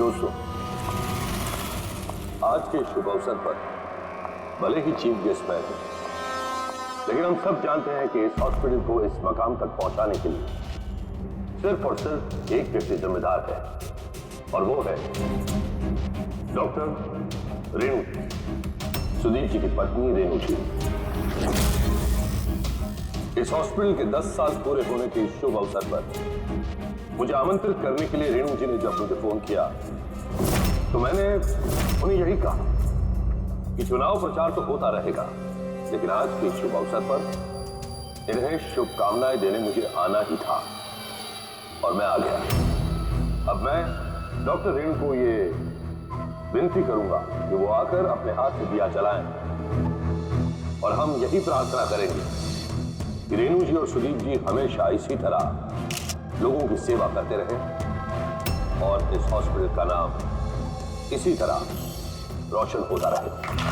दोस्तों, आज के शुभ अवसर पर भले ही चीफ गेस्ट मैं हूं, लेकिन हम सब जानते हैं कि इस हॉस्पिटल को इस मकाम तक पहुंचाने के लिए सिर्फ और सिर्फ एक व्यक्ति जिम्मेदार है, और वो है डॉक्टर रेणु, सुदीप जी की पत्नी रेणु जी। इस हॉस्पिटल के 10 साल पूरे होने के इस शुभ अवसर पर मुझे आमंत्रित करने के लिए रेणु जी ने जब मुझे फोन किया तो मैंने उन्हें यही कहा कि चुनाव प्रचार तो होता रहेगा, लेकिन आज के शुभ अवसर पर इन्हें शुभकामनाएं देने मुझे आना ही था, और मैं आ गया। अब मैं डॉक्टर रेणु को ये विनती करूंगा कि वो आकर अपने हाथ से दिया जलाएं, और हम यही प्रार्थना करेंगे कि रेणु जी और सुदीप जी हमेशा इसी तरह लोगों की सेवा करते रहे और इस हॉस्पिटल का नाम इसी तरह रोशन होता रहे।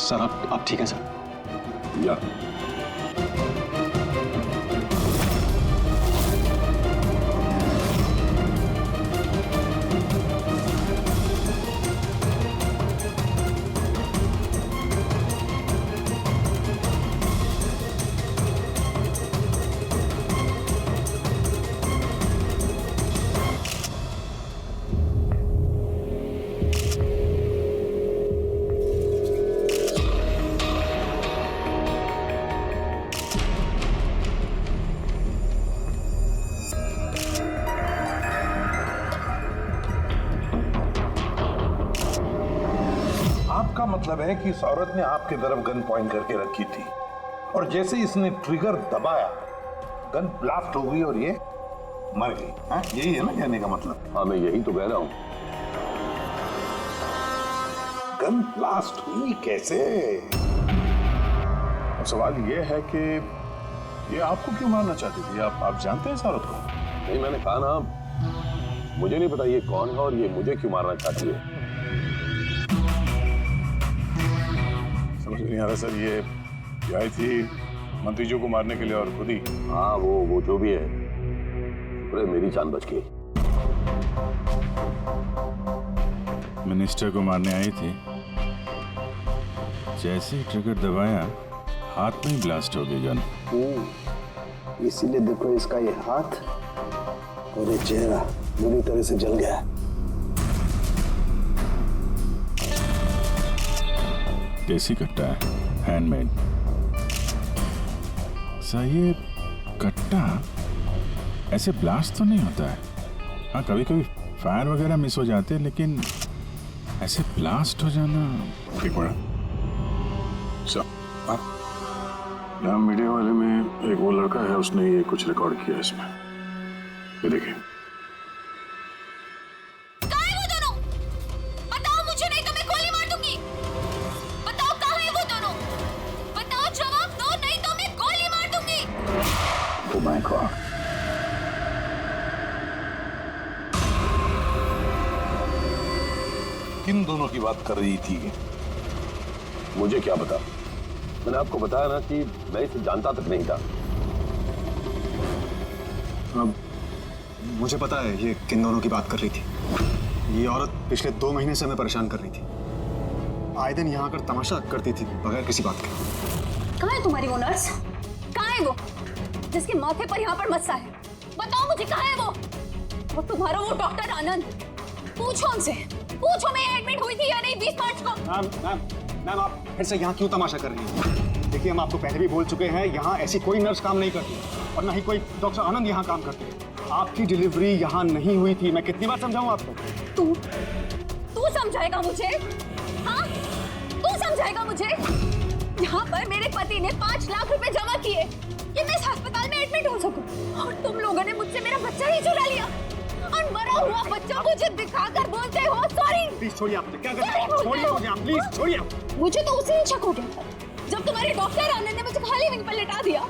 सर आप ठीक है सर? या आपका मतलब है कि इस औरत ने आपके तरफ गन पॉइंट करके रखी थी और जैसे इसने ट्रिगर दबाया गन ब्लास्ट हो गई और ये मर गई। हाँ, यही है ना कहने का मतलब? हाँ, मैं यही तो कह रहा हूं। गन ब्लास्ट हुई कैसे? अब सवाल ये है कि ये आपको क्यों मारना चाहती थी? आप जानते हैं इस औरत को? नहीं, मैंने कहा ना, मुझे नहीं पता ये कौन है और ये मुझे क्यों मारना चाहती है। समझ नहीं आ रहा सर, ये आई थी मंत्री जी को मारने के लिए और खुद ही। हाँ, वो जो भी है, पूरे मेरी जान बच गई। मिनिस्टर को मारने आई थी, जैसे ही ट्रिगर दबाया हाथ में ही ब्लास्ट हो गई गन। इसीलिए देखो इसका ये हाथ और ये चेहरा बुरी तरह से जल गया। देसी कट्टा है, हैंडमेड। सर ये कट्टा ऐसे ब्लास्ट तो नहीं होता है। हाँ, कभी कभी फायर वगैरह मिस हो जाते हैं, लेकिन ऐसे ब्लास्ट हो जाना। एक मिनट सर, यहाँ मीडिया वाले में एक वो लड़का है, उसने ये कुछ रिकॉर्ड किया इसमें, ये देखिए। किन दोनों की बात कर रही थी? मुझे क्या पता? मैंने आपको बताया ना कि मैं इसे जानता तक नहीं था। अब मुझे पता है ये किन दोनों की बात कर रही थी। ये औरत पिछले 2 महीने से हमें परेशान कर रही थी। आए दिन यहाँ आकर तमाशा करती थी बगैर किसी बात के। कहाँ है तुम्हारी वो नर्स? कहाँ है वो जिसके माथे पर यहाँ पर मस्सा है? बताओ मुझे, कहाँ है वो तुम्हारा वो डॉक्टर आनंद? पूछो उनसे, पूछो मैं एडमिट हुई थी या नहीं 20 मार्च को। मैम आप फिर से यहाँ क्यों तमाशा कर रही हैं? देखिए हम आपको पहले भी बोल चुके हैं, यहाँ ऐसी कोई नर्स काम नहीं करती और ना ही कोई डॉक्टर आनंद यहाँ काम करते हैं। आपकी डिलीवरी यहाँ नहीं हुई थी। मैं कितनी बार समझाऊं आपको? तू समझाएगा मुझे? हाँ, तू समझाएगा मुझे? यहाँ पर मेरे पति ने 5 लाख रुपए जमा किए कि मैं इस अस्पताल में एडमिट हो सकूं, और तुम लोगों ने मुझसे मेरा बच्चा ही चुरा लिया और मरा हुआ बच्चा मुझे दिखाकर बोलते हो सॉरी। प्लीज छोड़िए, आप क्या कर रहे हैं? छोड़िए मुझे आप, प्लीज छोड़िए। मुझे तो उसी दिन शक हो गया जब तुम्हारे डॉक्टर आनंद ने मुझे खाली विंग पर लेटा दिया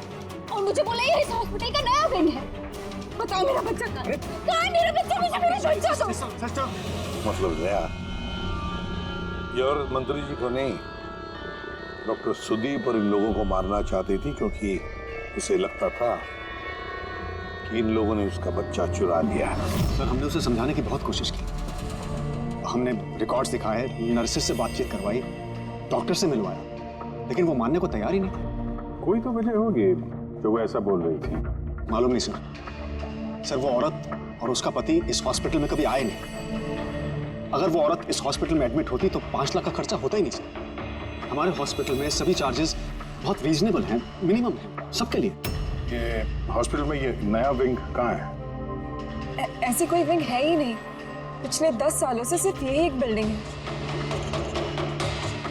और मुझे बोला ये इस हॉस्पिटल का नया विंग है। बताओ मेरा बच्चा कहाँ है? मेरा बच्चा? मुझे मेरा बच्चा दो। मतलब गया ये औरत मंत्री जी को नहीं, डॉक्टर सुदीप और इन लोगों को मारना चाहती थी, क्योंकि उसे लगता था कि इन लोगों ने उसका बच्चा चुरा लिया। सर, हमने उसे समझाने की बहुत कोशिश की। हमने रिकॉर्ड्स दिखाए, नर्सेस से बातचीत करवाई, डॉक्टर से मिलवाया, लेकिन वो मानने को तैयार ही नहीं। कोई तो वजह होगी जो वो ऐसा बोल रही थी। मालूम नहीं सर, वो औरत और उसका पति इस हॉस्पिटल में कभी आए नहीं। अगर वो औरत इस हॉस्पिटल में एडमिट होती तो 5 लाख का खर्चा होता ही नहीं सर। हमारे हॉस्पिटल में सभी चार्जेस बहुत रीजनेबल हैं, मिनिमम है सबके लिए। ये हॉस्पिटल में ये नया विंग कहाँ है? ऐसी कोई विंग है ही नहीं। पिछले 10 सालों से सिर्फ यही एक बिल्डिंग है।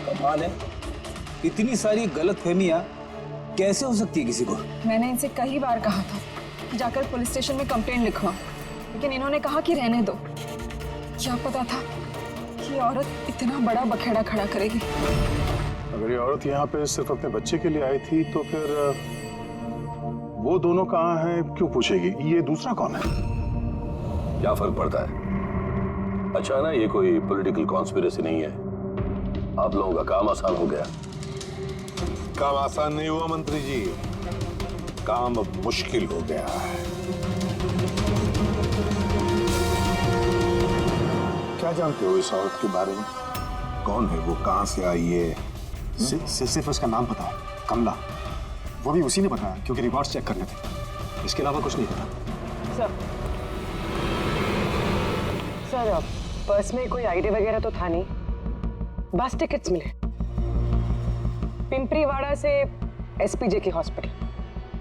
कमाल है, इतनी सारी गलतफहमियां कैसे हो सकती है किसी को? मैंने इनसे कई बार कहा था जाकर पुलिस स्टेशन में कंप्लेंट लिखवा, लेकिन इन्होंने कहा कि रहने दो। क्या पता था कि औरत इतना बड़ा बखेड़ा खड़ा करेगी। अगर ये औरत यहाँ पे सिर्फ अपने बच्चे के लिए आई थी तो फिर वो दोनों कहाँ हैं क्यों पूछेगी? ये दूसरा कौन है? क्या फर्क पड़ता है? अच्छा ना, ये कोई पॉलिटिकल कॉन्स्पिरेसी नहीं है। आप लोगों का काम आसान हो गया। काम आसान नहीं हुआ मंत्री जी, काम अब मुश्किल हो गया है। क्या जानते हो इस औरत के बारे में? कौन है वो, कहां से आई है? सिर्फ उसका नाम पता है, कमला। वो भी उसी ने बताया क्योंकि रिकॉर्ड्स चेक करने थे। इसके अलावा कुछ नहीं पता। सर, पर्स में कोई आईडी वगैरह तो था नहीं, बस टिकट्स मिले पिंपरीवाड़ा से एसपीजे के हॉस्पिटल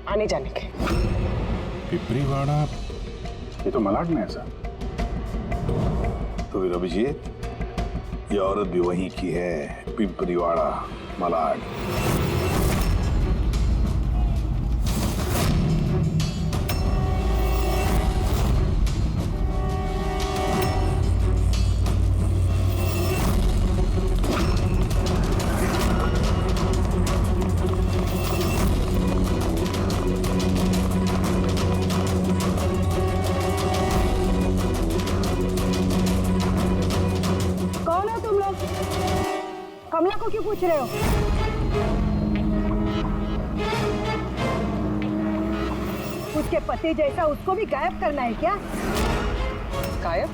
आने जाने के। पिपरीवाड़ा? ये तो मलाड में है सर। तो फिर अभिजीत, ये औरत भी वहीं की है, पिंपरीवाड़ा, मलाड। कमला को क्यों पूछ रहे हो? उसके पति जैसा उसको भी गायब करना है क्या? गायब?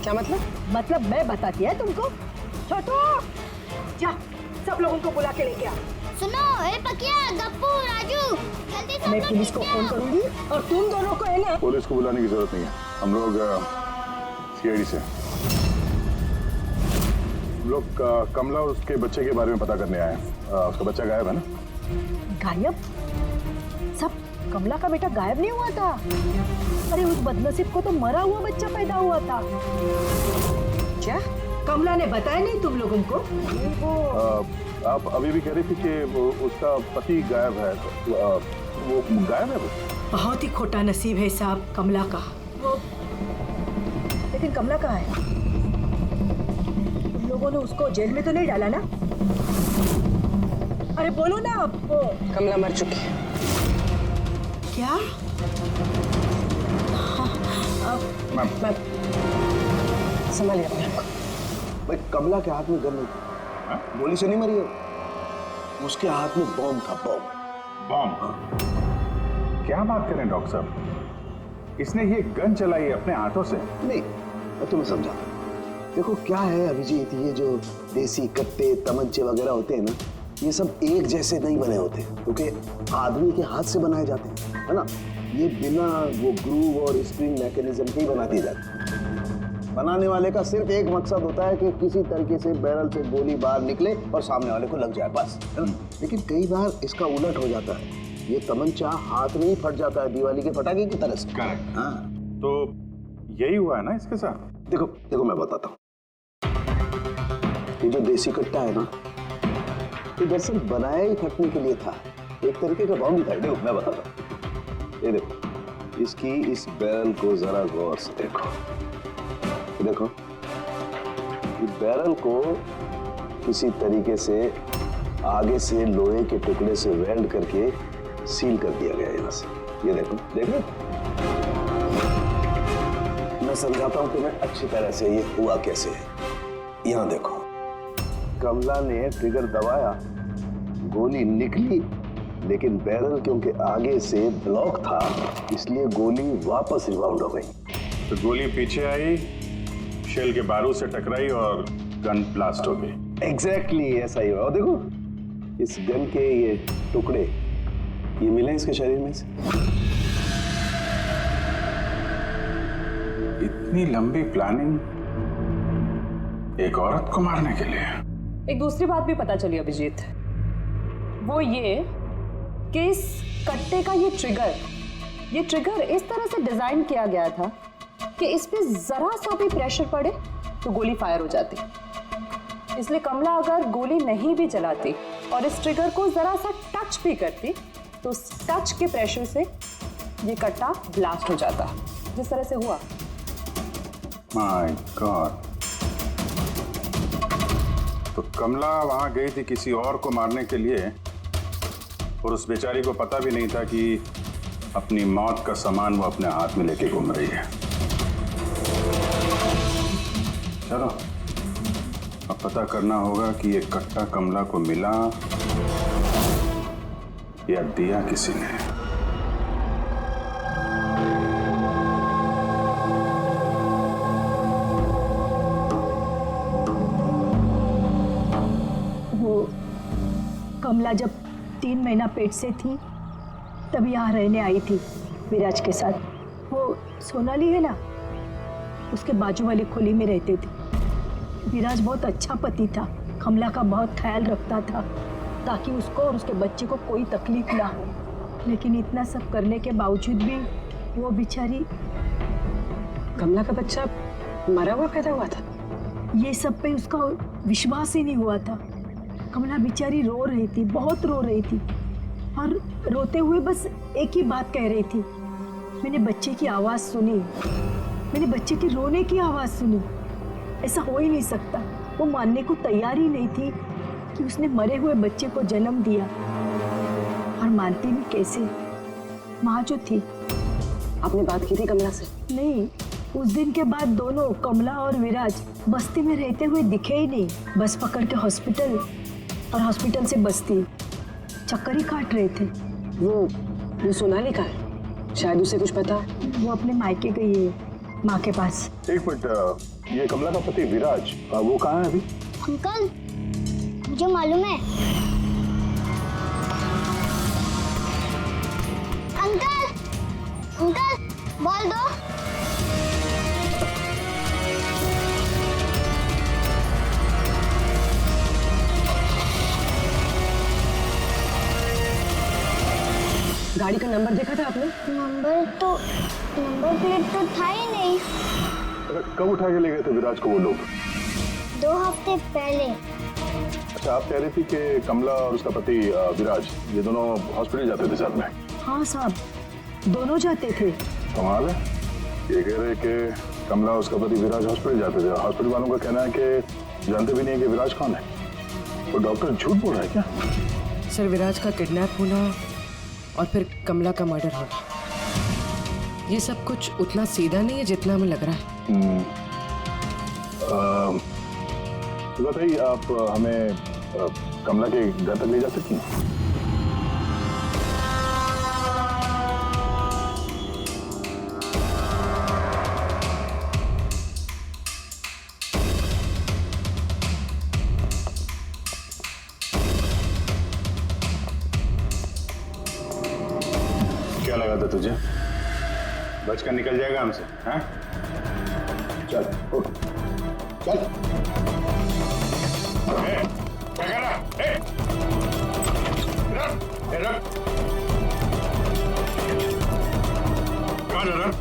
क्या मतलब? मतलब मैं बताती है तुमको। छोटू, जा सब लोगों को बुला के लेके आ। सुनो, ए पकिया, गप्पू, राजू, जल्दी सब मैं लोग पुलिस को नीचे फोन आओ। करूंगी और तुम दोनों को है ना। पुलिस को बुलाने की जरूरत नहीं है, हम लोग सीआईडी से हम लोग कमला और उसके बच्चे के बारे में पता करने आए हैं। उसका बच्चा गायब है ना? गायब? सब कमला का बेटा गायब नहीं हुआ था। अरे उस बदनसीब को तो मरा हुआ बच्चा पैदा हुआ था। क्या कमला ने बताया नहीं तुम लोगों को? आप अभी भी कह रही थी कि उसका पति गायब है। वो गायब है? बहुत ही खोटा नसीब है साहब कमला का। वो लेकिन कमला कहाँ है? तुम लोगों ने उसको जेल में तो नहीं डाला ना? अरे बोलो ना आप। वो कमला मर चुकी है। क्या? संभालिए अपने आप को। भाई, कमला के हाथ में गन नहीं थी, गोली से नहीं मरी है। उसके हाथ में बॉम्ब था, बॉम्ब। बॉम्ब? क्या बात करें डॉक्टर साहब, इसने ये गन चलाई है अपने हाथों से? नहीं, मैं तुम्हें समझाता हूं। देखो क्या है अभिजीत, ये जो देसी कट्टे तमंचे वगैरह होते हैं ना, ये सब एक जैसे नहीं बने होते, क्योंकि आदमी के हाथ से बनाए जाते हैं, है ना। ये बिना वो ग्रूव और स्प्रिंग मैकेनिज्म के ही बना दिए जाते हैं। बनाने वाले का सिर्फ एक मकसद होता है कि किसी तरीके से बैरल से गोली बाहर निकले और सामने वाले को लग जाए, बस, है ना। लेकिन कई बार इसका उलट हो जाता है। ये तमंचा हाथ में ही फट जाता है दिवाली के पटाखे की तरह से। करेक्ट। हाँ तो यही हुआ है ना इसके साथ? देखो देखो मैं बताता हूँ, ये जो देसी कट्टा है ना, ये दरअसल बनाया ही फटने के लिए था, एक तरीके का बॉम्ब था। देखो मैं बताता हूँ, ये देखो इसकी इस बैरल को जरा गौर से देखो, देखो इस बैरल को किसी तरीके से आगे से लोहे के टुकड़े से वेल्ड करके सील कर दिया गया यहाँ से। ये देखो देखो, मैं समझाता हूँ तुम्हें अच्छी तरह से ये हुआ कैसे है। यहाँ देखो, कमला ने ट्रिगर दबाया, गोली निकली, लेकिन बैरल क्योंकि आगे से ब्लॉक था इसलिए गोली वापस रिबाउंड हो गई। तो गोली पीछे आई, शेल के बारूद से टकराई और गन ब्लास्ट हो गई। एग्जैक्टली ऐसा ही हुआ। और देखो इस गन के ये टुकड़े ये मिले इसके शरीर में से। इतनी लंबी प्लानिंग एक औरत को मारने के लिए। एक दूसरी बात भी पता चली अभिजीत, वो ये कि इस कट्टे का ये ट्रिगर इस तरह से डिजाइन किया गया था कि इस पे जरा सा भी प्रेशर पड़े तो गोली फायर हो जाती। इसलिए कमला अगर गोली नहीं भी चलाती और इस ट्रिगर को जरा सा टच भी करती तो उस टच के प्रेशर से ये कट्टा ब्लास्ट हो जाता, जिस तरह से हुआ। My God. तो कमला वहां गई थी किसी और को मारने के लिए और उस बेचारी को पता भी नहीं था कि अपनी मौत का सामान वो अपने हाथ में लेके घूम रही है। चलो अब पता करना होगा कि ये कट्टा कमला को मिला या दिया किसी ने। वो कमला जब 3 महीना पेट से थी तब यहाँ रहने आई थी विराज के साथ। वो सोनाली है ना, उसके बाजू वाली खोली में रहते थे। विराज बहुत अच्छा पति था, कमला का बहुत ख्याल रखता था ताकि उसको और उसके बच्चे को कोई तकलीफ ना हो। लेकिन इतना सब करने के बावजूद भी वो बेचारी, कमला का बच्चा मरा हुआ पैदा हुआ था। ये सब पे उसका विश्वास ही नहीं हुआ था। कमला बेचारी रो रही थी, बहुत रो रही थी और रोते हुए बस एक ही बात कह रही थी, मैंने बच्चे की आवाज़ सुनी, मैंने बच्चे के रोने की आवाज़ सुनी। ऐसा हो ही नहीं सकता। वो मानने को तैयार ही नहीं थी कि उसने मरे हुए बच्चे को जन्म दिया, और मानती भी कैसे। माँ जो थी। आपने बात की थी कमला से? नहीं, उस दिन के बाद दोनों वो और विराज बस्ती में रहते हुए दिखे ही नहीं। बस पकड़ के हॉस्पिटल और हॉस्पिटल से बस्ती चक्कर ही काट रहे थे। वो सोनाली का है, शायद उसे कुछ पता। वो अपने मायके गई है माँ के पास। एक मिनट, ये कमला का पति विराज वो कहाँ है अभी? अंकल मुझे मालूम है। अंकल अंकल बोल दो। गाड़ी का नंबर देखा था आपने? नंबर प्लेट तो था ही नहीं। कब उठा के ले गए थे विराज को वो लोग? 2 हफ्ते पहले। अच्छा, आप कह रही थी कि कमला और उसका पति विराज ये दोनों हॉस्पिटल जाते थे साथ में? हाँ साहब, दोनों जाते थे। कमाल है, ये कह रहे कि कमला और उसका पति विराज हॉस्पिटल जाते थे। हॉस्पिटल वालों का कहना है कि जानते भी नहीं कि विराज कौन है। वो डॉक्टर झूठ बोल रहा है क्या? सर, विराज का किडनैप होना और फिर कमला का मर्डर होना, ये सब कुछ उतना सीधा नहीं है जितना हमें लग रहा है। तो बताइए, आप हमें कमला के घर तक ले जा सकती हैं? क्या लगा था तुझे? बचकर निकल जाएगा हमसे? हाँ? चल उठ, चल। क्या कर रहा? रख। मर्डरर।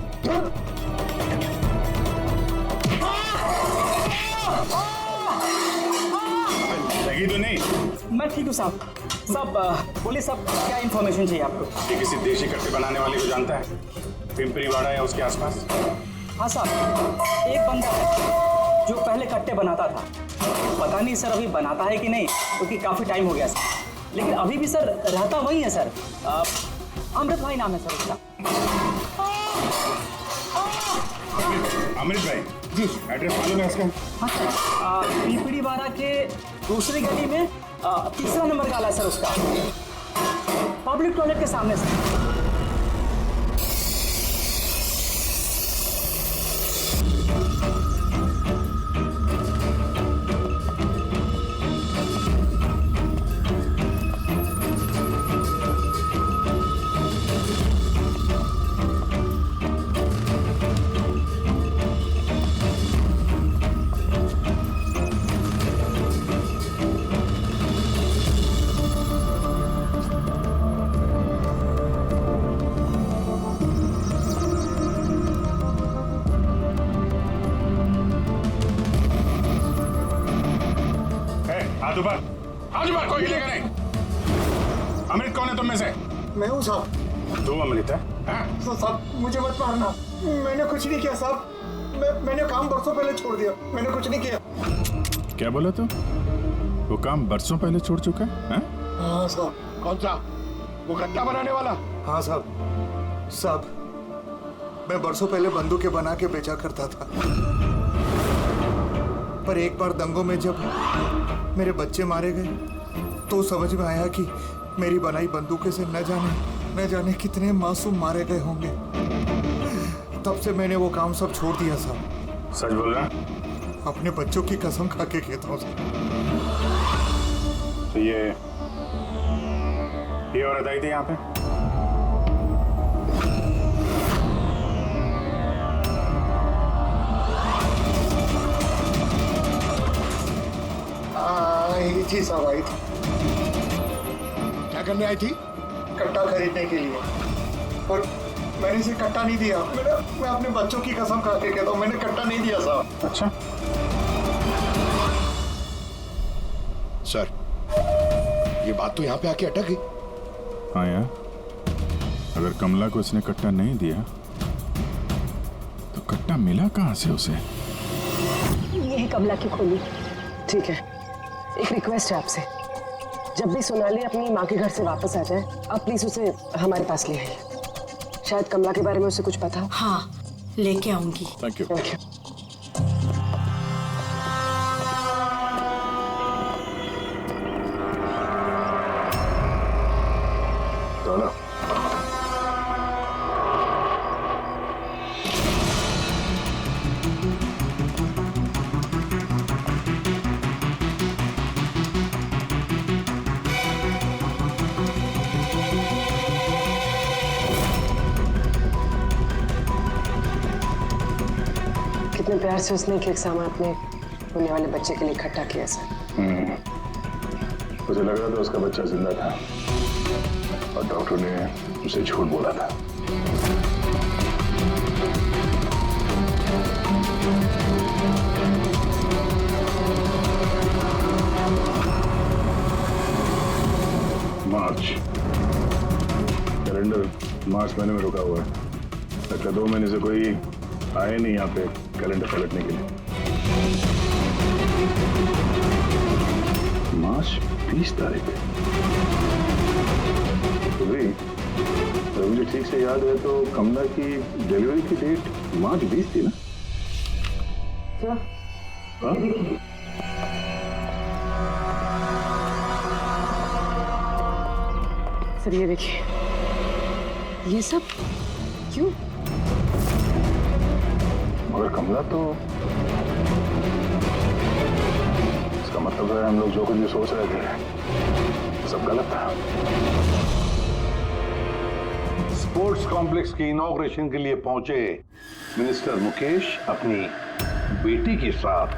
लगी तो नहीं? मैं ठीक हूँ साहब। साहब बोलिए साहब, क्या इन्फॉर्मेशन चाहिए आपको? ये किसी देशी कट्टे बनाने वाले को जानता है? पिंपरीवाड़ा या उसके आसपास? हाँ साहब, एक बंदा है जो पहले कट्टे बनाता था। पता नहीं सर अभी बनाता है कि नहीं, क्योंकि काफ़ी टाइम हो गया सर। लेकिन अभी भी सर रहता वही है सर। अमृत भाई नाम है सर उसका। अमृत भाई जी, एड्रेस मालूम है उसका? हाँ सर, पिंपरीवाड़ा के दूसरी गली में तीसरा नंबर का आला है सर उसका, पब्लिक टॉयलेट के सामने सर। हाथ ऊपर, हाथ ऊपर, कोई हिलेगा नहीं। अमृत कौन है तुम में से? मैं हूँ साहब। तू अमृत है? साहब मुझे मत मारना, मैंने कुछ नहीं किया साहब। मैंने काम बरसों पहले छोड़ दिया, मैंने कुछ नहीं किया। क्या बोला तू? वो काम बरसों पहले छोड़ चुका है? हाँ साहब। कौन सा? वो कट्टा बनाने वाला? हाँ साहब। साहब मैं बरसों पहले बंदूकें बना के बेचा करता था, पर एक बार दंगों में जब मेरे बच्चे मारे गए तो समझ में आया कि मेरी बनाई बंदूकें से न जाने कितने मासूम मारे गए होंगे। तब से मैंने वो काम सब छोड़ दिया साहब। सच बोल रहा? अपने बच्चों की कसम खा के कहता हूँ साहब। तो ये औरत आई थी यहाँ पे? आई थी साहब, आई थी। क्या करने आई थी? कट्टा खरीदने के लिए, और मैंने इसे कट्टा नहीं दिया। मैं अपने बच्चों की कसम खा के कहता हूँ, मैंने कट्टा नहीं दिया साहब। अच्छा सर, ये बात तो यहाँ पे आके अटक गई। हाँ यार, अगर कमला को इसने कट्टा नहीं दिया तो कट्टा मिला कहाँ से उसे? यही कमला की खोली। ठीक है, एक रिक्वेस्ट है आपसे, जब भी सोनाली अपनी माँ के घर से वापस आ जाए, आप प्लीज उसे हमारे पास ले आइए। शायद कमला के बारे में उसे कुछ पता हो। हाँ, लेके आऊंगी। Thank you. Thank you. चलो। कितने प्यार से उसने एक एक सामान अपने होने वाले बच्चे के लिए इकट्ठा किया सर। उसे लग रहा था उसका बच्चा जिंदा था और डॉक्टर ने उसे झूठ बोला था। मार्च कैलेंडर मार्च महीने में रुका हुआ है। लगता 2 महीने से कोई आए नहीं यहाँ पे कैलेंडर पलटने के लिए। मार्च 20 तारीख। तो भाई अगर मुझे ठीक से याद है तो कमला की डिलीवरी की डेट मार्च 20 थी ना? क्या? हाँ? सर ये देखिए, ये सब क्यों? मगर कमला तो, इसका मतलब है हम लोग जो कुछ भी सोच रहे थे सब गलत था। स्पोर्ट्स कॉम्प्लेक्स की इनॉग्रेशन के लिए पहुंचे मिनिस्टर मुकेश अपनी बेटी के साथ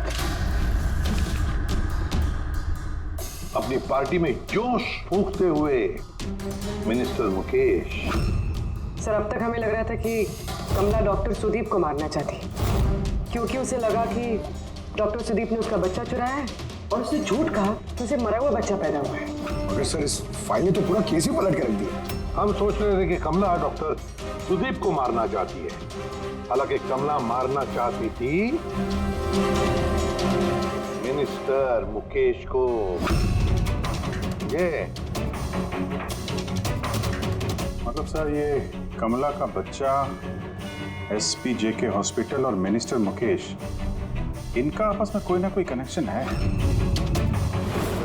अपनी पार्टी में जोश फूंकते हुए मिनिस्टर मुकेश। सर अब तक हमें लग रहा था कि कमला डॉक्टर सुदीप को मारना चाहती, क्योंकि उसे लगा कि डॉक्टर सुदीप ने उसका बच्चा चुराया है और उसने झूठ कहा कि उसे मरा हुआ बच्चा पैदा हुआ है। मगर सर इस फाइल में तो पूरा केस ही पलट के रख दिया। हम सोच रहे थे कि कमला डॉक्टर सुदीप को मारना चाहती है, हालांकि कमला मारना चाहती थी मिनिस्टर मुकेश को। ये मतलब सर ये कमला का बच्चा एसपी जेके हॉस्पिटल और मिनिस्टर मुकेश, इनका आपस में कोई ना कोई कनेक्शन है।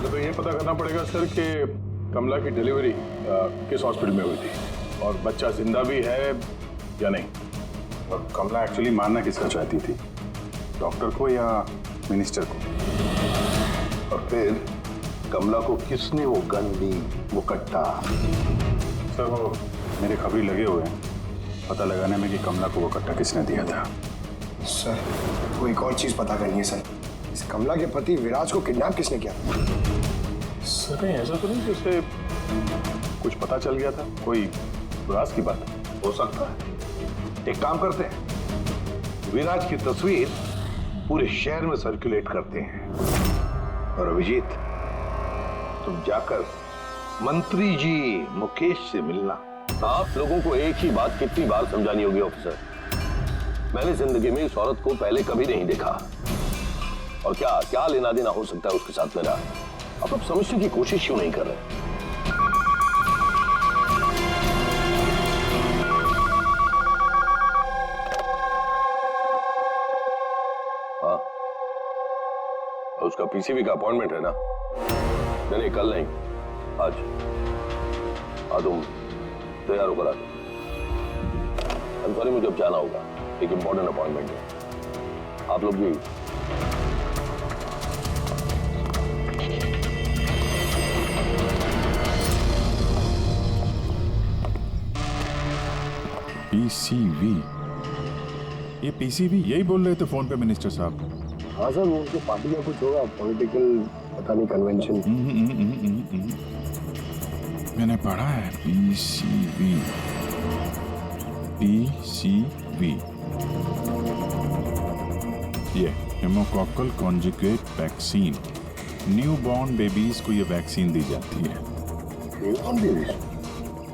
तो ये पता करना पड़ेगा सर कि कमला की डिलीवरी किस हॉस्पिटल में हुई थी और बच्चा जिंदा भी है या नहीं। और कमला एक्चुअली मारना किसका चाहती थी, डॉक्टर को या मिनिस्टर को? और फिर कमला को किसने वो गन दी, वो कट्टा? सर वो मेरे खबरी लगे हुए हैं पता लगाने में कि कमला को वो कट्टा किसने दिया था। सर वो एक और चीज पता करनी है सर, इस कमला के पति विराज को किडनैप किसने किया? सर ऐसा तो नहीं जैसे कुछ पता चल गया था, कोई विराज की बात हो सकता है। एक काम करते हैं, विराज की तस्वीर पूरे शहर में सर्कुलेट करते हैं और अभिजीत तुम जाकर मंत्री जी मुकेश से मिलना। आप लोगों को एक ही बात कितनी बार समझानी होगी ऑफिसर, मैंने जिंदगी में इस औरत को पहले कभी नहीं देखा और क्या क्या लेना देना हो सकता है उसके साथ मेरा। आप लोग समझने की कोशिश क्यों नहीं कर रहे? हाँ उसका पीसीबी का अपॉइंटमेंट है ना? नहीं कल नहीं, आज। हाँ तुम तैयार होकर आ जाओ। सॉरी मुझे अब जाना होगा, एक इंपॉर्टेंट अपॉइंटमेंट है। आप लोग भी पीसीवी, ये पीसीवी यही बोल रहे थे फोन पे मिनिस्टर साहब। हाँ सर वो उनके पार्टी का कुछ होगा, पॉलिटिकल पता नहीं कन्वेंशन। मैंने पढ़ा है पीसीवी, पीसीवी ये pneumococcal conjugate vaccine, new born babies को ये वैक्सीन दी जाती है। Newborn babies?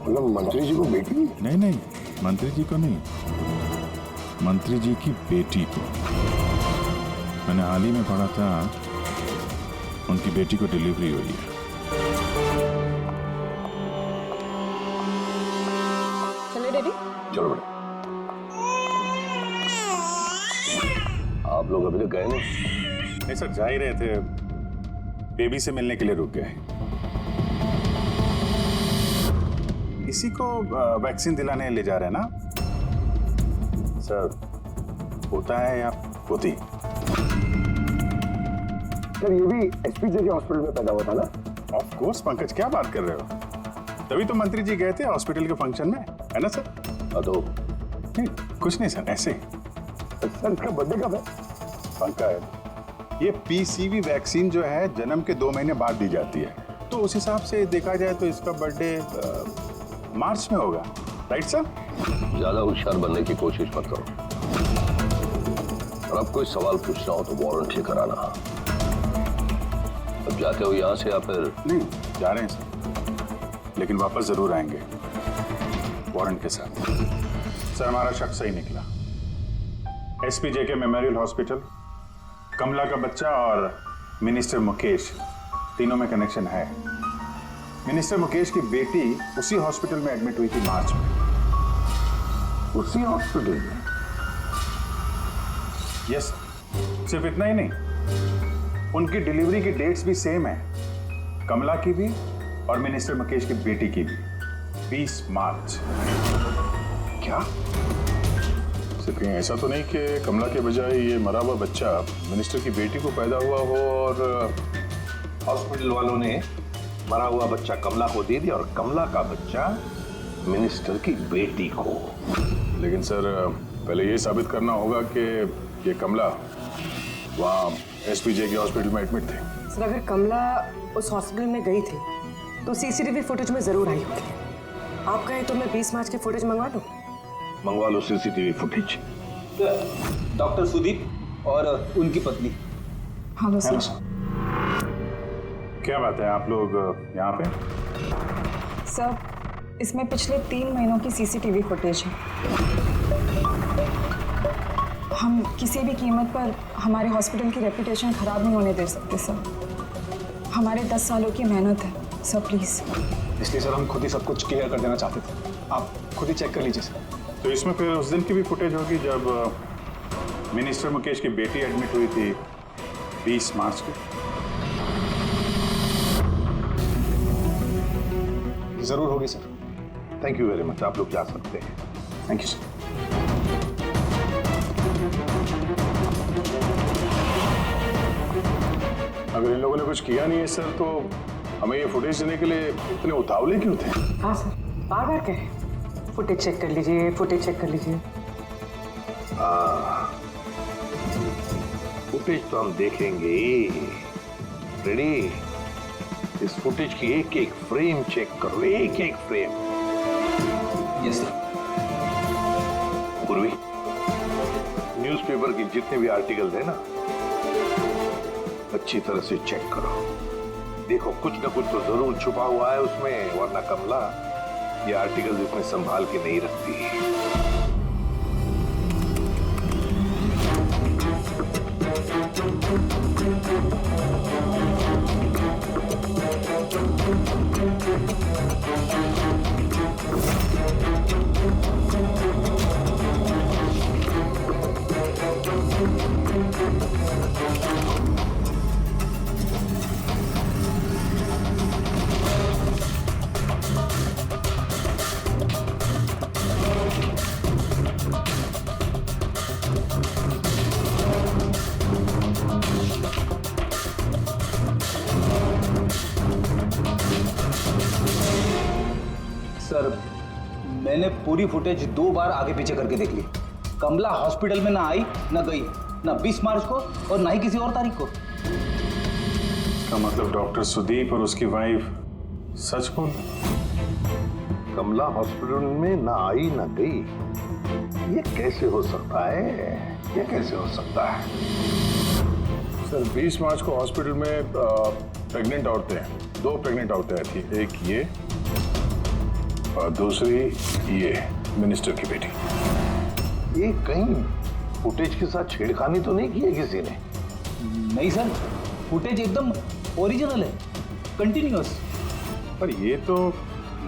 मतलब मंत्री जी को बेटी? नहीं मंत्री जी को नहीं, मंत्री जी की बेटी को। मैंने हाल ही में पढ़ा था उनकी बेटी को डिलीवरी हुई है। चले डैडी? चलो बेटा। आप लोग अभी तक गए नहीं सर, जा ही रहे थे, बेबी से मिलने के लिए रुक गए। इसी को वैक्सीन दिलाने ले जा रहे हैं ना सर? होता है या होती? सर ये भी एसपी के हॉस्पिटल में पैदा हुआ था ना? ऑफ कोर्स पंकज, क्या बात कर रहे हो? तभी तो मंत्री जी गए थे हॉस्पिटल के फंक्शन में, है ना सर? तो नहीं कुछ नहीं सर, ऐसे। सर इसका बर्थडे कब है? पंकज ये पीसीवी वैक्सीन जो है जन्म के 2 महीने बाद दी जाती है, तो उस हिसाब से देखा जाए तो इसका बर्थडे मार्च में होगा, राइट सर? ज्यादा होशियार बनने की कोशिश मत करो, और अब कोई सवाल पूछना हो तो वारंट लेकर आना। अब जाते हो यहाँ से या फिर? नहीं जा रहे हैं सर, लेकिन वापस जरूर आएंगे वारंट के साथ। सर हमारा शक सही निकला, एसपी जेके मेमोरियल हॉस्पिटल, कमला का बच्चा और मिनिस्टर मुकेश, तीनों में कनेक्शन है। मिनिस्टर मुकेश की बेटी उसी हॉस्पिटल में एडमिट हुई थी मार्च में। उसी हॉस्पिटल में? यस, सिर्फ इतना ही नहीं, उनकी डिलीवरी की डेट्स भी सेम है, कमला की भी और मिनिस्टर मुकेश की बेटी की भी, 20 मार्च। क्या? सिर्फ कहीं ऐसा तो नहीं कि कमला के बजाय ये मरा हुआ बच्चा मिनिस्टर की बेटी को पैदा हुआ हो और हॉस्पिटल वालों ने मरा हुआ बच्चा कमला को दे दिया और कमला का बच्चा मिनिस्टर की बेटी को? लेकिन सर पहले ये साबित करना होगा कि ये कमला वहाँ एसपीजे के हॉस्पिटल में एडमिट थे। सर अगर कमला उस हॉस्पिटल में गई थी तो सीसीटीवी फुटेज में जरूर आई होगी। आप कहें तो मैं 20 मार्च की फुटेज मंगवा लूं? मंगवा लो सीसीटीवी फुटेज। डॉक्टर सुदीप और उनकी पत्नी। Hello sir. क्या बात है, आप लोग यहाँ पे? सर, इसमें पिछले 3 महीनों की सीसीटीवी फुटेज है। हम किसी भी कीमत पर हमारे हॉस्पिटल की रेपुटेशन खराब नहीं होने दे सकते सर। हमारे 10 सालों की मेहनत है सर, प्लीज। इसलिए सर हम खुद ही सब कुछ क्लियर कर देना चाहते थे, आप खुद ही चेक कर लीजिए सर। तो इसमें फिर उस दिन की भी फुटेज होगी जब मिनिस्टर मुकेश की बेटी एडमिट हुई थी 20 मार्च को? जरूर होगी sir. Thank you very much, आप लोग जा सकते हैं। Thank you sir. अगर इन लोगों ने कुछ किया नहीं है सर, तो हमें ये फुटेज देने के लिए इतने उतावले क्यों थे? हाँ सर, बार बार कहें फुटेज चेक कर लीजिए, फुटेज चेक कर लीजिए। फुटेज तो हम देखेंगे। रेडी? इस फुटेज की एक एक फ्रेम चेक करो, एक एक फ्रेम। Yes sir. पूर्वी, न्यूज़पेपर के जितने भी आर्टिकल है ना, अच्छी तरह से चेक करो। देखो कुछ ना कुछ तो जरूर छुपा हुआ है उसमें, वरना कमला ये आर्टिकल इतने संभाल के नहीं रखती। सर, मैंने पूरी फुटेज 2 बार आगे पीछे करके देख ली। कमला हॉस्पिटल में ना आई ना गई, ना 20 मार्च को और ना ही किसी और तारीख को। का मतलब डॉक्टर सुदीप और उसकी वाइफ सच बोल? कमला हॉस्पिटल में ना आई ना गई, ये कैसे हो सकता है? ये कैसे हो सकता है? सर 20 मार्च को हॉस्पिटल में प्रेग्नेंट औरतें, 2 प्रेग्नेंट औरतें आई थी, एक ये और दूसरी ये मिनिस्टर की बेटी। ये कहीं फुटेज के साथ छेड़खानी तो नहीं की है किसी ने? नहीं सर, फुटेज एकदम ओरिजिनल है, कंटिन्यूअस। पर ये तो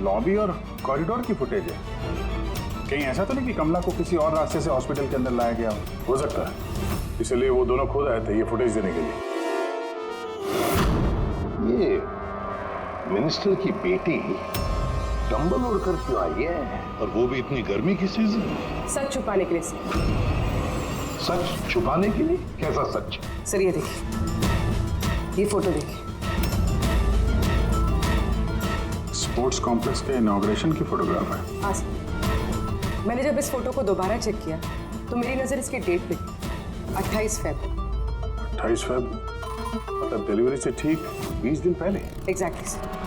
लॉबी और कॉरिडोर की फुटेज है। कहीं ऐसा तो नहीं कि कमला को किसी और रास्ते से हॉस्पिटल के अंदर लाया गया हो सकता है, इसलिए वो दोनों खुद आए थे ये फुटेज देने के लिए। ये मिनिस्टर की बेटी कंबल ओढ़कर क्यों आई है, और वो भी इतनी गर्मी की सीजन? सच छुपाने के लिए सर। सच छुपाने के लिए? कैसा सच? सर ये देखिए, ये फोटो देखिए। स्पोर्ट्स कॉम्प्लेक्स के इनॉग्रेशन की फोटोग्राफ है। हाँ सर, मैंने जब इस फोटो को दोबारा चेक किया तो मेरी नजर इसकी डेट पे 28 फेब। 28 फेब मतलब डिलीवरी से ठीक 20 दिन पहले। Exactly sir.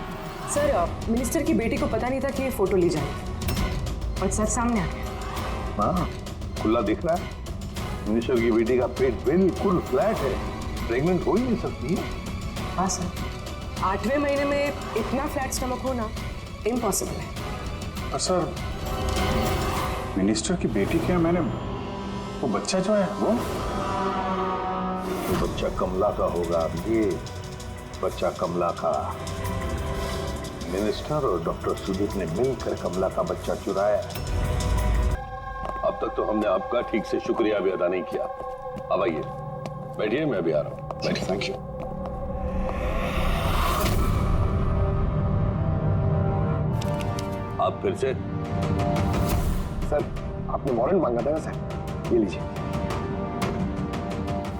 मिनिस्टर की बेटी को पता नहीं था कि ये फोटो ली जाएगी और सच सामने आ गया। हाँ, खुला दिख रहा है। मिनिस्टर की बेटी का पेट बिल्कुल फ्लैट है, प्रेग्नेंट हो ही नहीं सकती है। हाँ सर, 8वें महीने में इतना फ्लैट स्टमक होना इम्पॉसिबल है। सर मिनिस्टर की बेटी क्या, मैंने वो बच्चा जो है वो बच्चा कमला का होगा। ये बच्चा कमला का। मिनिस्टर और डॉक्टर सुदीप ने मिलकर कमला का बच्चा चुराया। अब तक तो हमने आपका ठीक से शुक्रिया भी अदा नहीं किया। अब आइए बैठिए, मैं भी आ रहा हूँ। बैठिए। Thank you. आप फिर से? सर आपने वारंट मांगा था ना सर, ये लीजिए।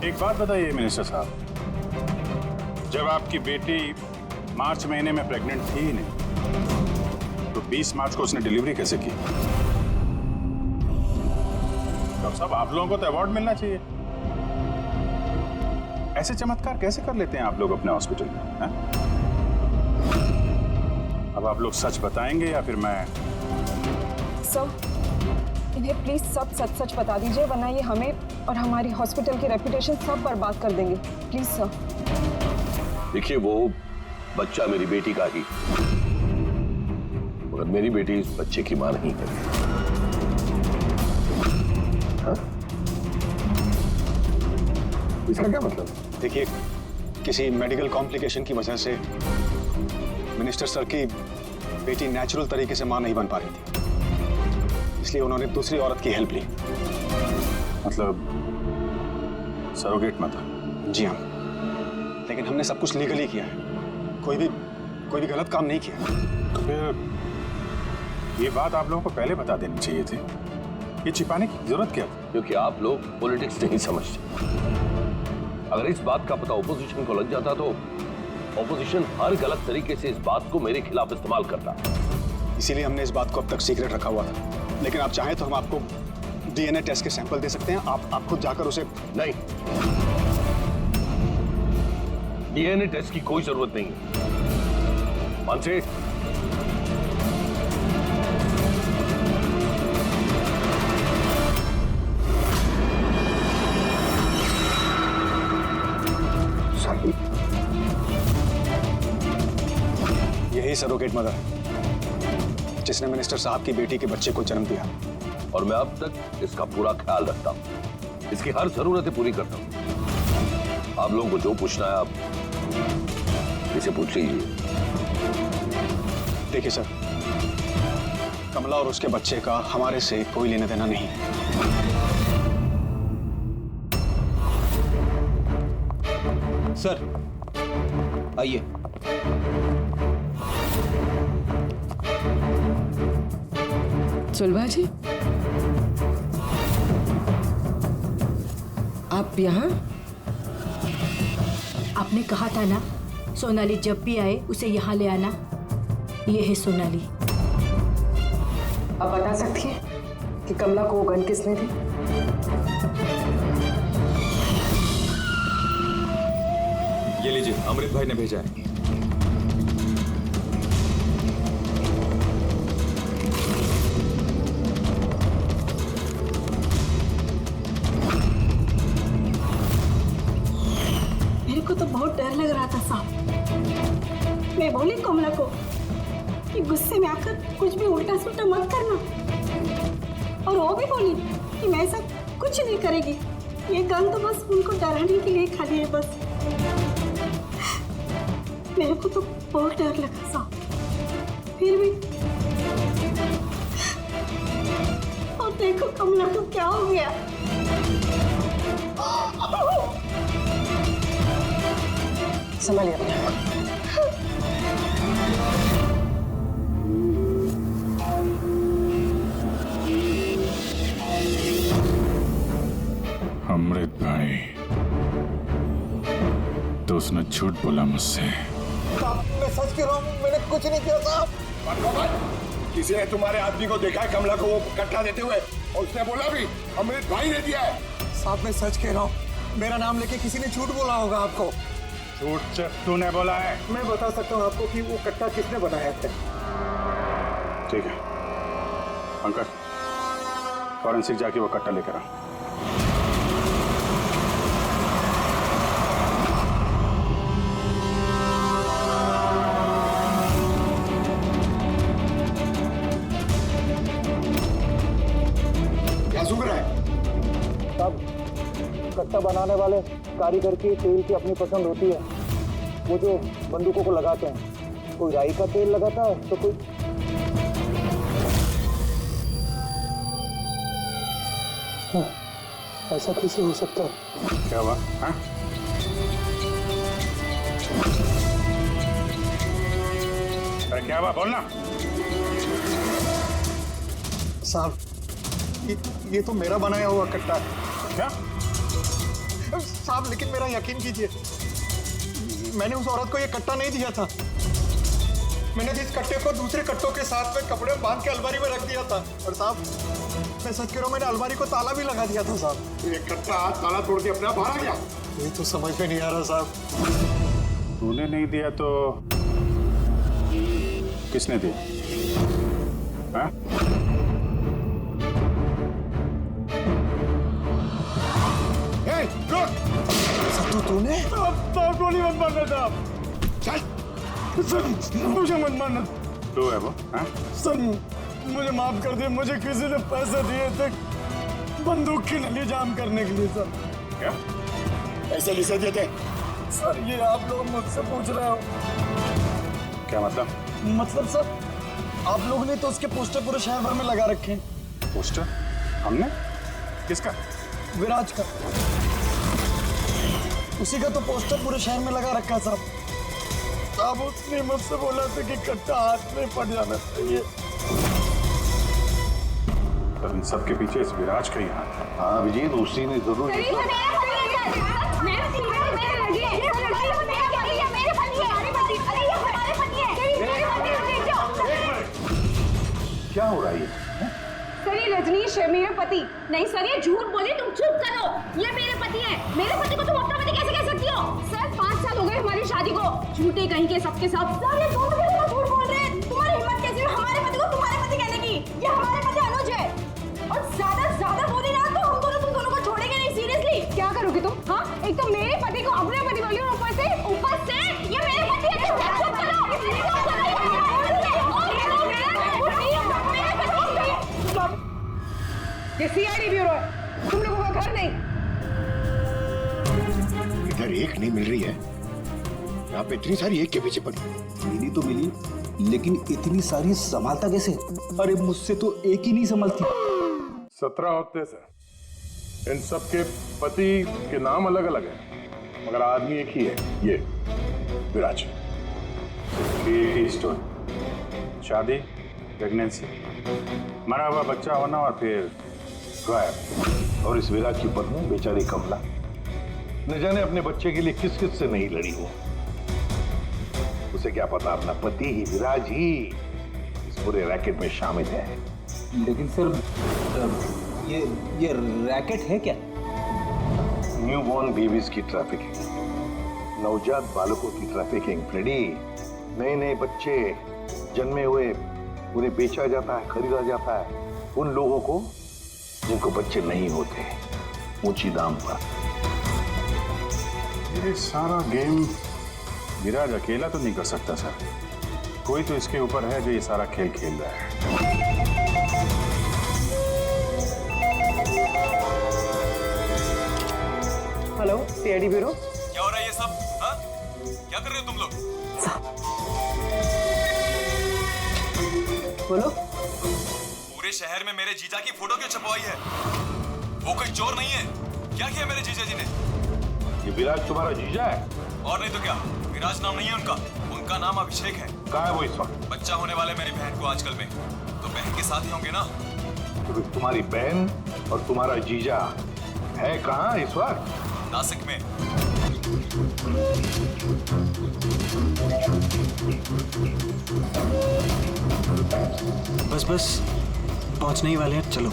एक बात बताइए मिनिस्टर साहब, जब आपकी बेटी मार्च महीने में प्रेग्नेंट थी ही नहीं, तो 20 मार्च को उसने डिलीवरी कैसे की? डॉक्टर साहब आप लोगों को तो अवार्ड मिलना चाहिए। ऐसे चमत्कार कैसे कर लेते हैं आप लोग अपने हॉस्पिटल में? है? अब आप लोग सच बताएंगे या फिर मैं? सर, इन्हें प्लीज सब सच सच बता दीजिए, वरना ये हमें और हमारी हॉस्पिटल की रेपुटेशन सब बर्बाद कर देंगे। Please sir. देखिए, वो बच्चा मेरी बेटी का ही, मगर मेरी बेटी इस बच्चे की मां नहीं है। हाँ? इसका क्या मतलब? देखिए, किसी मेडिकल कॉम्प्लिकेशन की वजह से मिनिस्टर सर की बेटी नेचुरल तरीके से मां नहीं बन पा रही थी, इसलिए उन्होंने दूसरी औरत की हेल्प ली। मतलब सरोगेट मत? जी हाँ, लेकिन हमने सब कुछ लीगली किया है, कोई भी गलत काम नहीं किया। तो फिर ये बात आप लोगों को पहले बता देनी चाहिए थी, ये छिपाने की जरूरत क्या थी? क्योंकि आप लोग पॉलिटिक्स नहीं समझते। अगर इस बात का पता ऑपोजिशन को लग जाता तो ऑपोजिशन हर गलत तरीके से इस बात को मेरे खिलाफ इस्तेमाल करता। इसीलिए हमने इस बात को अब तक सीक्रेट रखा हुआ था, लेकिन आप चाहें तो हम आपको डीएनए टेस्ट के सैंपल दे सकते हैं, आप खुद जाकर उसे। नहीं, डीएनए टेस्ट की कोई जरूरत नहीं है। मानसे, यही सरोगेट मदर है जिसने मिनिस्टर साहब की बेटी के बच्चे को जन्म दिया, और मैं अब तक इसका पूरा ख्याल रखता हूं, इसकी हर जरूरतें पूरी करता हूं। आप लोगों को जो पूछना है आप इसे पूछ लीजिए। देखिए सर, कमला और उसके बच्चे का हमारे से कोई लेना देना नहीं है। सर आइए। सुलभा जी, आप यहाँ? आपने कहा था ना सोनाली जब भी आए उसे यहाँ ले आना। ये है सोनाली। आप बता सकती हैं कि कमला को वो गन किसने दी? ये लीजिए, अमृत भाई ने भेजा है। मेरे को तो बहुत डर लग रहा था साहब। मैं बोली कमला को कि गुस्से में आकर कुछ भी उल्टा सुल्टा मत करना, और वो भी बोली कि मैं ऐसा कुछ नहीं करेगी। ये गन तो बस उनको डराने के लिए खाली है बस। मेरे को तो बहुत डर लगा साहब, फिर भी। और देखो कमला को क्या हो गया। संभालिए अपने। अमृत भाई, तो उसने झूठ बोला मुझसे। मैं सच कह रहा हूँ, मैंने कुछ नहीं किया साहब। किसी ने तुम्हारे आदमी को देखा है कमला को वो कट्टा देते हुए, और उसने बोला भी अमृत भाई ने दिया है। साहब मैं सच कह रहा हूँ, मेरा नाम लेके किसी ने झूठ बोला होगा आपको। झूठ तूने बोला है? मैं बता सकता हूँ आपको कि वो कट्टा किसने बनाया है। ठीक है पंकज, फॉरेंसिक जाके वो कट्टा लेकर आ। क्या सुन रहा है? कट्टा बनाने वाले कारीगर की तेल की अपनी पसंद होती है। वो जो बंदूकों को लगाते हैं, कोई राई का तेल लगाता है तो कोई। हाँ, ऐसा कैसे हो सकता है? क्या हुआ? हाँ? अरे क्या हुआ, बोलना। साहब ये तो मेरा बनाया हुआ कट्टा है। क्या साहब, लेकिन मेरा यकीन कीजिए, मैंने उस औरत को ये कट्टा नहीं दिया था। मैंने इस कट्टे को दूसरे कट्टों के साथ में कपड़े बांध के अलमारी में रख दिया था। और साहब मैं सच कह रहा हूँ, मैंने अलमारी को ताला भी लगा दिया था साहब। ये कट्टा ताला तोड़ के अपने आप बाहर आ गया। ये तो समझ में नहीं आ रहा साहब। तूने नहीं दिया तो किसने दिया? हाँ? तूने? साहब गोली मत मारना साहब। चल सर मुझे मत मारना। तो है वो, हाँ? सर मुझे माफ कर दिए, मुझे किसी ने पैसे दिए थे बंदूक की नली जाम करने के लिए सर। क्या? पैसे किसे दिए थे? सर ये आप लोग मुझसे पूछ रहे हो। क्या मतलब? मतलब सर आप लोगों ने तो उसके पोस्टर पूरे शहर भर में लगा रखे हैं। पोस्टर? हमने? किसका? विराज का। उसी का तो पोस्टर पूरे शहर में लगा रखा है साहब। साहब उसने मुझसे बोला था कि कट्टा हाथ में पड़ जाना चाहिए। तो इन सब के पीछे इस विराज का ही हाथ है। हाँ अभिजीत, उसी ने जरूर क्या हो रहा है ये? सर ये रजनीश है मेरे पति। नहीं सर ये झूठ बोले, तुम चुप करो। ये मेरे पति हैं। मेरे पति को तुम अपना पति कैसे कह सकती हो? सर 5 साल हो गए हमारी शादी को। झूठे कहीं के सबके सब। सर ये दोनों मिलकर झूठ बोल रहे हैं। तुम्हारी हिम्मत कैसे है हमारे पति को तुम्हारे पति कहने की? ये हमारे पति अनुज है। और ज्यादा बोले ना तो हम दोनों तुम दोनों को छोड़ेंगे नहीं। सीरियसली क्या करोगे तुम? हाँ एक तो मेरे पति को अपने पति बोली और ऊपर से ये मेरे पति है। चुप करो। ये सीआईडी ब्यूरो है, तुम लोगों का घर नहीं। इधर एक नहीं मिल रही है, यहाँ पे इतनी सारी एक के पीछे पड़ी। मिली तो मिली, लेकिन इतनी सारी संभालता कैसे? अरे मुझसे तो एक ही नहीं संभलती। 17 होते सर। इन सब के पति के नाम अलग अलग हैं, मगर आदमी एक ही है, ये विराज। एक ही स्टोरी, शादी, प्रेगनेंसी, मरा हुआ बच्चा होना और फिर गायब। और इस विराज की पत्नी बेचारी कमला न जाने अपने बच्चे के लिए किस किस से नहीं लड़ी हो। उसे क्या पता अपना पति ही, विराज ही इस पूरे रैकेट में शामिल है। लेकिन सर ये रैकेट है क्या? न्यूबॉर्न बेबीज की ट्रैफिकिंग, नवजात बालकों की ट्रैफिकिंग, फ्रेडी। नए नए बच्चे जन्मे हुए उन्हें बेचा जाता है, खरीदा जाता है उन लोगों को जिनको बच्चे नहीं होते, ऊंची दाम पर। ये सारा गेम विराज अकेला तो नहीं कर सकता सर। कोई तो इसके ऊपर है जो ये सारा खेल खेल रहा है। Hello CID bureau. क्या हो रहा है ये सब? हाँ? क्या कर रहे हो तुम लोग? बोलो। पूरे शहर में मेरे जीजा की फोटो क्यों छपवाई है? वो कोई चोर नहीं है। क्या किया मेरे जीजा जी ने? ये विराज तुम्हारा जीजा है? और नहीं तो क्या, विराज नाम नहीं है उनका। उनका नाम अभिषेक है। कहाँ है वो इस वक्त? बच्चा होने वाले मेरी बहन को आजकल में, तो बहन के साथ ही होंगे ना। तो तुम्हारी बहन और तुम्हारा जीजा है कहाँ इस वक्त? नासिक में। बस बस पहुंचने ही वाले हैं, चलो।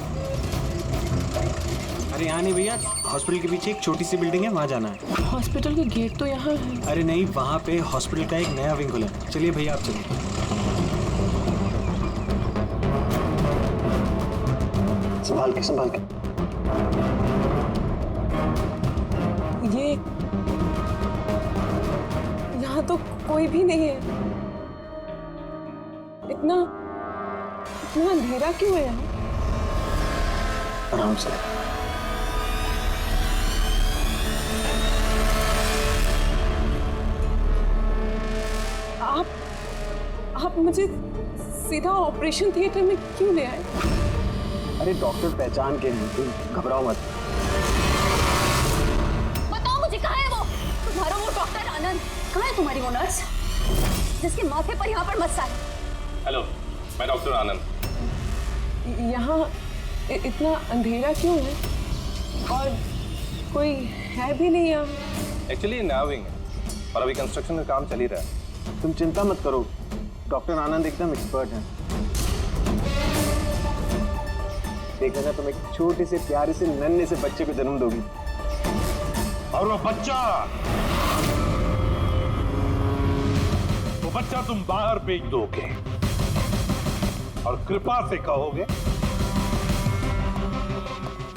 अरे यहाँ नहीं भैया, हॉस्पिटल के पीछे एक छोटी सी बिल्डिंग है, वहाँ जाना है। हॉस्पिटल के गेट तो यहाँ है। अरे नहीं, वहाँ पे हॉस्पिटल का एक नया विंग खुला है। चलिए भैया आप चलिए। संभाल के संभाल के। ये यहाँ तो कोई भी नहीं है। इतना अंधेरा क्यों है यहाँ? आराम से। आप मुझे सीधा ऑपरेशन थिएटर में क्यों ले आए? अरे डॉक्टर पहचान के हैं, तुम घबराओ मत। बताओ मुझे कहाँ है वो? तुम्हारा वो डॉक्टर आनंद कहाँ है? तुम्हारी वो नर्स जिसके माथे पर यहाँ पर मस्सा है? हेलो, मैं डॉक्टर आनंद। यहाँ इतना अंधेरा क्यों है? और कोई है भी नहीं यहाँ? एक्चुअली नया विंग है और अभी कंस्ट्रक्शन का काम चल ही रहा है। तुम चिंता मत करो, डॉक्टर आनंद एकदम एक्सपर्ट हैं। देखा तुम एक छोटे से प्यारे से नन्हे से बच्चे को जन्म दोगी, और वो बच्चा तुम बाहर भेज दोगे और कृपा से कहोगे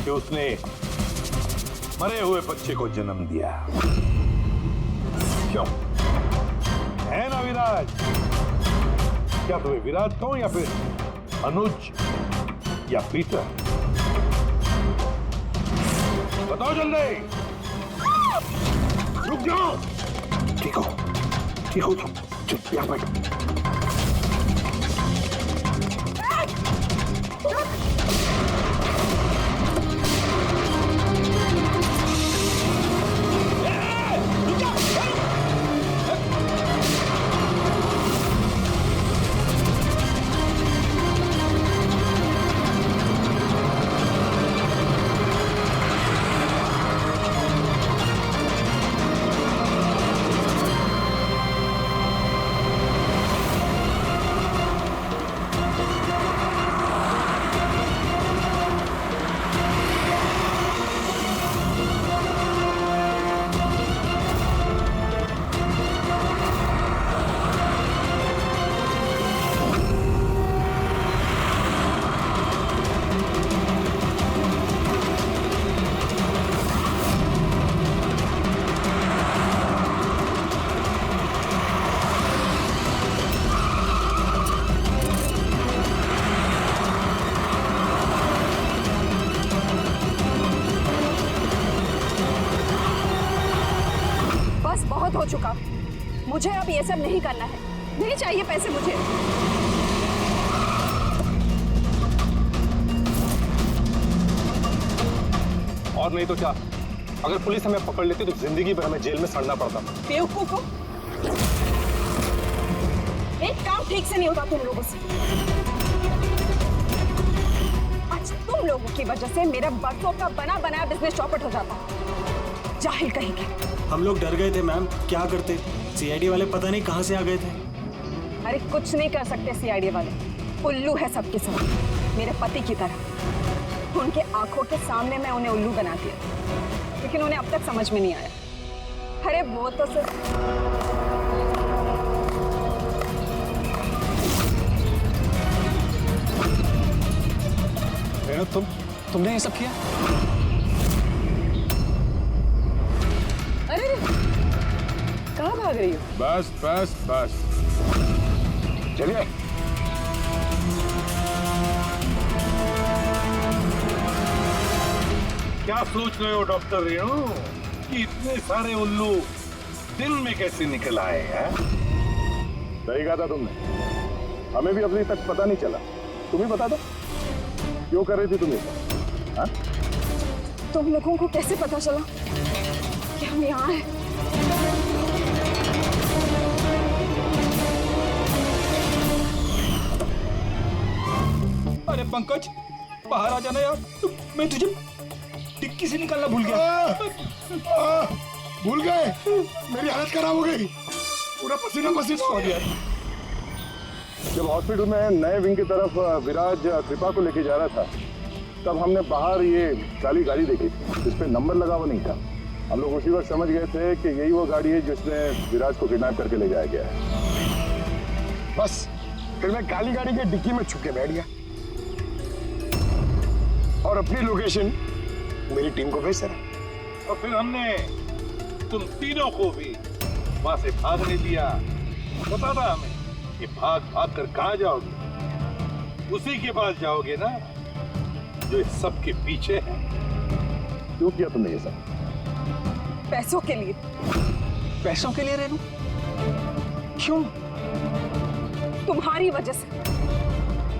कि उसने मरे हुए बच्चे को जन्म दिया। क्यों? है ना विराज? क्या तुम्हें विराज कहूं या फिर अनुज या पीटर? बताओ जल्दी। रुक जाओ। ठीक हो तुम। चुप यहाँ बैठो। हो चुका। मुझे अब ये सब नहीं करना है। नहीं चाहिए पैसे मुझे। और नहीं तो क्या, अगर पुलिस हमें पकड़ लेती तो जिंदगी भर हमें जेल में सड़ना पड़ता। बेवकूफ हो, एक काम ठीक से नहीं होता तुम लोगों से। आज तुम लोगों की वजह से मेरा बरसों का बना बनाया बिजनेस चौपट हो जाता। जाहिल कहेंगे। हम लोग डर गए थे मैम, क्या करते? सीआईडी वाले पता नहीं कहां से आ गए थे। अरे कुछ नहीं कर सकते सीआईडी वाले, उल्लू है सबके सब, मेरे पति की तरह। उनके आंखों के सामने मैं उन्हें उल्लू बना दिया, लेकिन उन्हें अब तक समझ में नहीं आया। अरे वो तो सिर्फ तुमने ये सब किया? अरे कहाँ भाग रही हो? बस बस बस, चलिए। क्या सोच रहे हो डॉक्टर रेणु कि इतने सारे उल्लू दिन में कैसे निकल आए हैं? सही कहा था तुमने, हमें भी अभी तक पता नहीं चला। तुम्हें बता दो क्यों कर रही थी तुम ये? हाँ? तुम लोगों को कैसे पता चला कि हम यहाँ हैं? अरे पंकज, बाहर आ जाना यार, मैं तुझे टिक्की से निकालना भूल गया। भूल गए? मेरी हालत खराब हो गई, पूरा पसीना पसीना हो गया। जब हॉस्पिटल में नए विंग की तरफ विराज कृपा को लेके जा रहा था, तब हमने बाहर ये काली गाड़ी देखी थी, जिस पे नंबर लगा हुआ नहीं था। हम लोग उसी वक्त समझ गए थे कि यही वो गाड़ी है जिसमें विराज को किडनैप करके ले जाया गया है। बस फिर मैं काली गाड़ी के डिक्की में छुप के बैठ गया और अपनी लोकेशन मेरी टीम को भेज रहा। और फिर हमने तुम तीनों को भी वहां से भागने दिया। पता था हमें कि भाग भाग कर कहां जाओगे, उसी के पास जाओगे ना जो इस सब के पीछे है। क्यों किया तुमने ये सब? पैसों के लिए। पैसों के लिए रेनू? क्यों? तुम्हारी वजह से,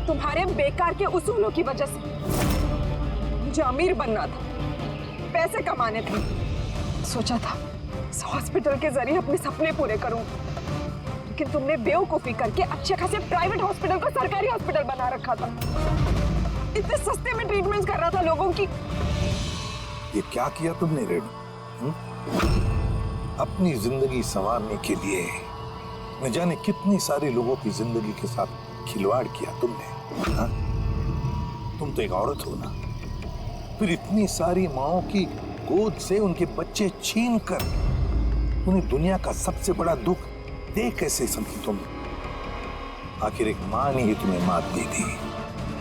तुम्हारे बेकार के उसूलों की वजह से। मुझे अमीर बनना था, पैसे कमाने थे। सोचा था इस हॉस्पिटल के जरिए अपने सपने पूरे करूं, लेकिन तुमने बेवकूफी करके अच्छे खासे प्राइवेट हॉस्पिटल को सरकारी हॉस्पिटल बना रखा था। इतने सस्ते में ट्रीटमेंट कर रहा था लोगों की। ये क्या किया तुमने रेणु? अपनी जिंदगी संवारने के लिए न जाने कितनी सारे लोगों की जिंदगी के साथ खिलवाड़ किया तुमने। हा? तुम तो एक औरत हो ना, फिर इतनी सारी माओं की गोद से उनके बच्चे छीन कर उन्हें दुनिया का सबसे बड़ा दुख दे कैसे समझी तुम? आखिर एक मां ने ही तुम्हें मात दे दी।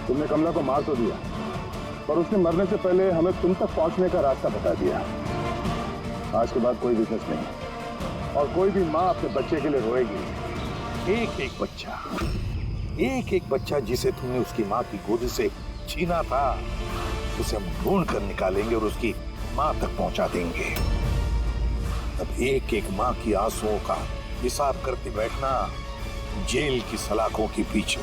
तुमने कमला को मार तो दिया, पर उसने मरने से पहले हमें तुम तक पहुंचने का रास्ता बता दिया। आज के बाद कोई बिजनेस नहीं, और कोई भी माँ अपने बच्चे के लिए रोएगी। एक एक बच्चा जिसे तुमने उसकी माँ की गोदी से छीना था, उसे हम ढूंढ कर निकालेंगे और उसकी माँ तक पहुंचा देंगे। अब एक एक माँ की आंसुओं का हिसाब करते बैठना जेल की सलाखों के पीछे।